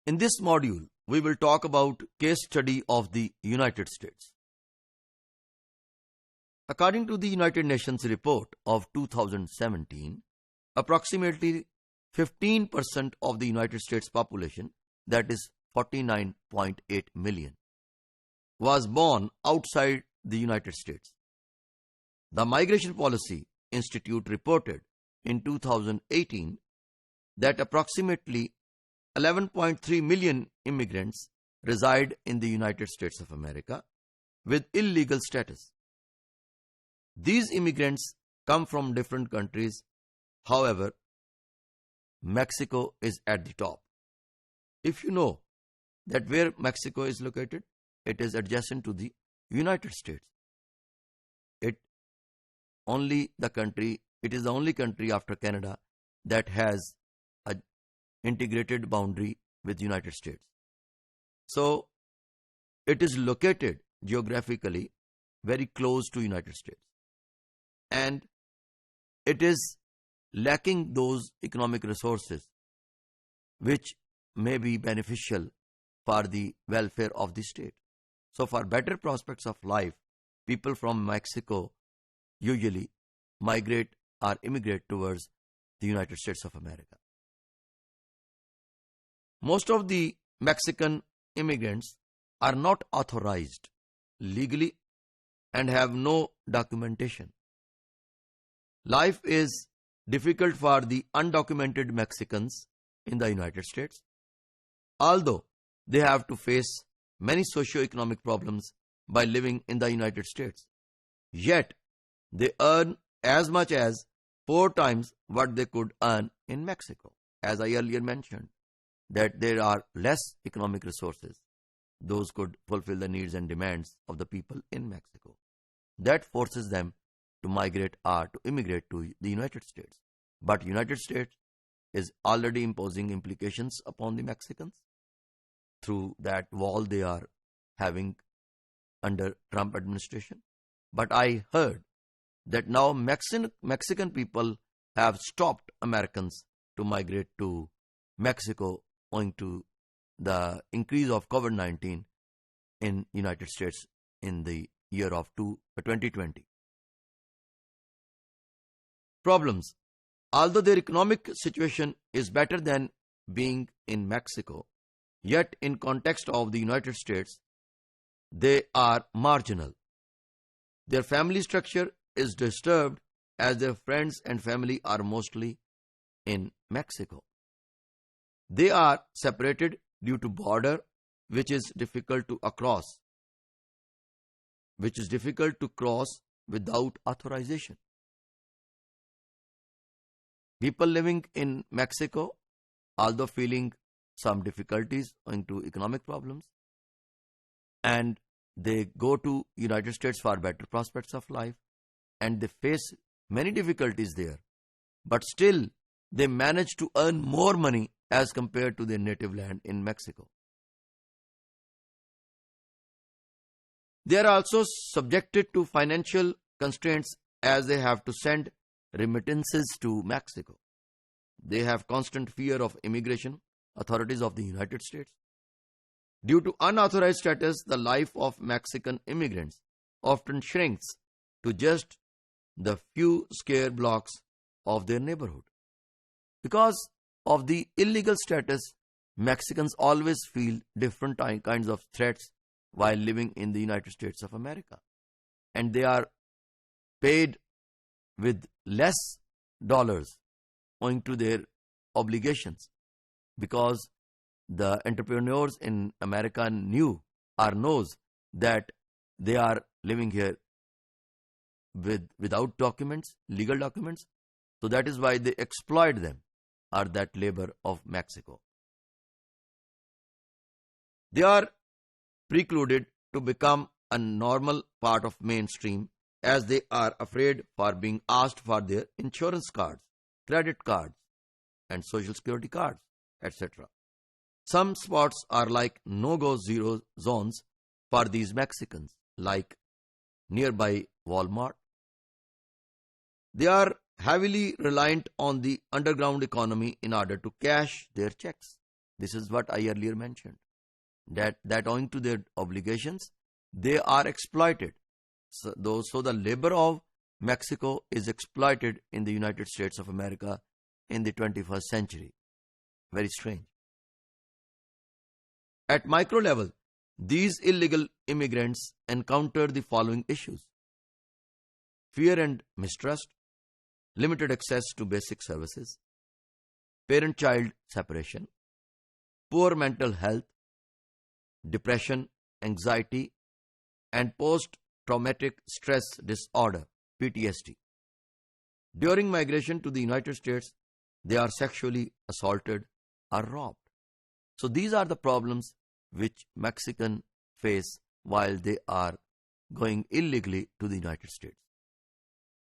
In this module, we will talk about case study of the United States. According to the United Nations report of 2017, approximately 15% of the United States population, that is 49.8 million, was born outside the United States. The Migration Policy Institute reported in 2018 that approximately 11.3 million immigrants reside in the United States of America with illegal status. These immigrants come from different countries. However, Mexico is at the top. If you know that where Mexico is located, it is adjacent to the United States. It is the only country after Canada that has an integrated boundary with the United States. So, it is located geographically very close to United States. And it is lacking those economic resources which may be beneficial for the welfare of the state. So, for better prospects of life, people from Mexico usually migrate or immigrate towards the United States of America. Most of the Mexican immigrants are not authorized legally and have no documentation. Life is difficult for the undocumented Mexicans in the United States, although they have to face many socio-economic problems by living in the United States. Yet, they earn as much as 4 times what they could earn in Mexico. As I earlier mentioned, that there are less economic resources. Those could fulfill the needs and demands of the people in Mexico. That forces them to migrate or to immigrate to the United States. But United States is already imposing implications upon the Mexicans through that wall they are having under Trump administration. But I heard that now Mexican people have stopped Americans to migrate to Mexico owing to the increase of COVID-19 in United States in the year of 2020. Problems. Although their economic situation is better than being in Mexico, yet in context of the United States, they are marginal. Their family structure is disturbed as their friends and family are mostly in Mexico. They are separated due to border, which is difficult to cross without authorization. People living in Mexico, although feeling some difficulties owing to economic problems, and they go to United States for better prospects of life, and they face many difficulties there, but still they manage to earn more money as compared to their native land in Mexico. They are also subjected to financial constraints as they have to send remittances to Mexico. They have constant fear of immigration authorities of the United States. Due to unauthorized status, the life of Mexican immigrants often shrinks to just the few square blocks of their neighborhood. Because of the illegal status, Mexicans always feel different kinds of threats while living in the United States of America. And they are paid with less dollars owing to their obligations, because the entrepreneurs in America knows that they are living here without documents, legal documents. So that is why they exploit them, or that labor of Mexico. They are precluded to become a normal part of mainstream as they are afraid for being asked for their insurance cards, credit cards, and social security cards, etc. Some spots are like no-go zero zones for these Mexicans, like nearby Walmart. They are heavily reliant on the underground economy in order to cash their checks. This is what I earlier mentioned. That owing to their obligations, they are exploited. So the labor of Mexico is exploited in the United States of America in the 21st century. Very strange. At micro level, these illegal immigrants encounter the following issues: fear and mistrust, limited access to basic services, parent-child separation, poor mental health, depression, anxiety, and post-traumatic stress disorder, PTSD. During migration to the United States, they are sexually assaulted or robbed. So these are the problems which Mexicans face while they are going illegally to the United States.